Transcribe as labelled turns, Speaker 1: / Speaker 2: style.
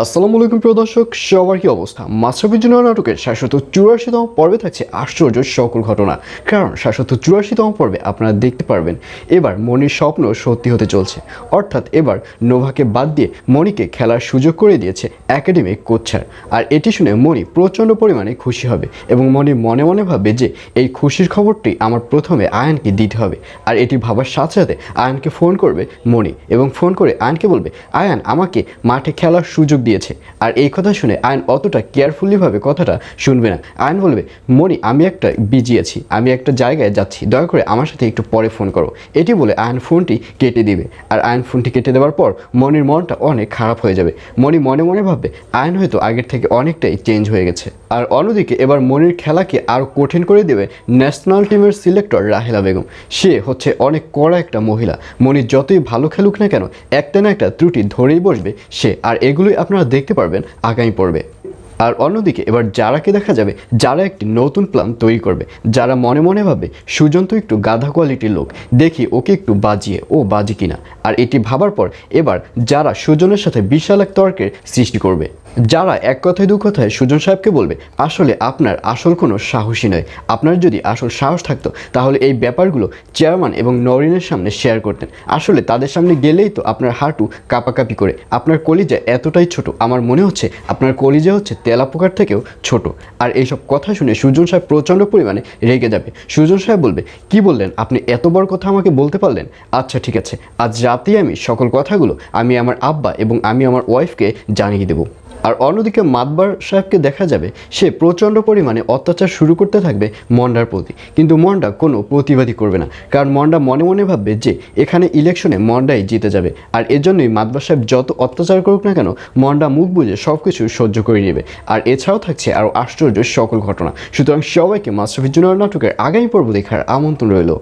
Speaker 1: আসসালামু আলাইকুম প্রিয় দর্শক, সবার কি অবস্থা? মাশরাফে নাটকের ৭৮৪তম পর্বে থাকছে আশ্চর্য সকল ঘটনা। কারণ ৭৮৪তম পর্বে আপনারা দেখতে পারবেন এবার মনির স্বপ্ন সত্যি হতে চলছে। অর্থাৎ এবার নোভাকে বাদ দিয়ে মনিকে খেলার সুযোগ করে দিয়েছে একাডেমিক কোচ স্যার। আর এটি শুনে মনি প্রচণ্ড পরিমাণে খুশি হবে এবং মনি মনে মনে ভাবে যে এই খুশির খবরটি আমার প্রথমে আয়ানকে দিতে হবে। আর এটি ভাবার সাথে সাথে আয়ানকে ফোন করবে মনি এবং ফোন করে আয়ানকে বলবে, আয়ান আমাকে মাঠে খেলার সুযোগ দিয়েছে। আর এই কথা শুনে আয়ন অতটা কেয়ারফুলিভাবে কথাটা শুনবে না। আয়ন বলবে, মনি আমি একটা বিজি আছি, আমি একটা জায়গায় যাচ্ছি, দয়া করে আমার সাথে একটু পরে ফোন করো। এটি বলে আয়ন ফোনটি কেটে দিবে। আর আয়ন ফোনটি কেটে দেওয়ার পর মনির মনটা অনেক খারাপ হয়ে যাবে। মনি মনে মনে ভাববে আয়ন হয়তো আগের থেকে অনেকটাই চেঞ্জ হয়ে গেছে। আর অন্যদিকে এবার মনির খেলাকে আরও কঠিন করে দেবে ন্যাশনাল টিমের সিলেক্টর রাহেলা বেগম। সে হচ্ছে অনেক কড়া একটা মহিলা। মনি যতই ভালো খেলুক না কেন, একটা না একটা ত্রুটি ধরেই বসবে সে। আর এগুলোই আপনারা দেখতে পারবেন আগামী পর্বে। আর অন্যদিকে এবার যারাকে দেখা যাবে যারা একটি নতুন প্ল্যান তৈরি করবে। যারা মনে মনে ভাবে সুজন তো একটু গাধা কোয়ালিটির লোক, দেখি ওকে একটু বাজিয়ে ও বাজি কিনা। আর এটি ভাবার পর এবার যারা সুজনের সাথে বিশাল এক তর্কের সৃষ্টি করবে। যারা এক কথায় দু কথায় সুজন সাহেবকে বলবে, আসলে আপনার আসল কোনো সাহসী নয়, আপনার যদি আসল সাহস থাকতো তাহলে এই ব্যাপারগুলো চেয়ারম্যান এবং নরিনের সামনে শেয়ার করতেন। আসলে তাদের সামনে গেলেই তো আপনার হাঁটু কাঁপাকাঁপি করে। আপনার কলিজা এতটাই ছোট, আমার মনে হচ্ছে আপনার কলিজা হচ্ছে তেলাপোকার থেকেও ছোট। আর এইসব কথা শুনে সুজন সাহেব প্রচণ্ড পরিমাণে রেগে যাবে। সুজন সাহেব বলবে, কি বললেন আপনি? এত বড় কথা আমাকে বলতে পারলেন? আচ্ছা ঠিক আছে, আজ রাতেই আমি সকল কথাগুলো আমি আমার আব্বা এবং আমি আমার ওয়াইফকে জানিয়ে দেবো। আর অন্যদিকে মাতবার সাহেবকে দেখা যাবে সে প্রচণ্ড পরিমাণে অত্যাচার শুরু করতে থাকবে মন্ডার প্রতি। কিন্তু মন্ডা কোনো প্রতিবাদই করবে না, কারণ মন্ডা মনে মনে ভাববে যে এখানে ইলেকশনে মন্ডাই জিতে যাবে। আর এজন্যই মাতবার সাহেব যত অত্যাচার করুক না কেন, মন্ডা মুখ বুঝে সব কিছু সহ্য করে নেবে। আর এছাড়াও থাকছে আরও আশ্চর্য সকল ঘটনা। সুতরাং সবাইকে মাশরাফি নাটকের আগামী পর্ব দেখার আমন্ত্রণ রইল।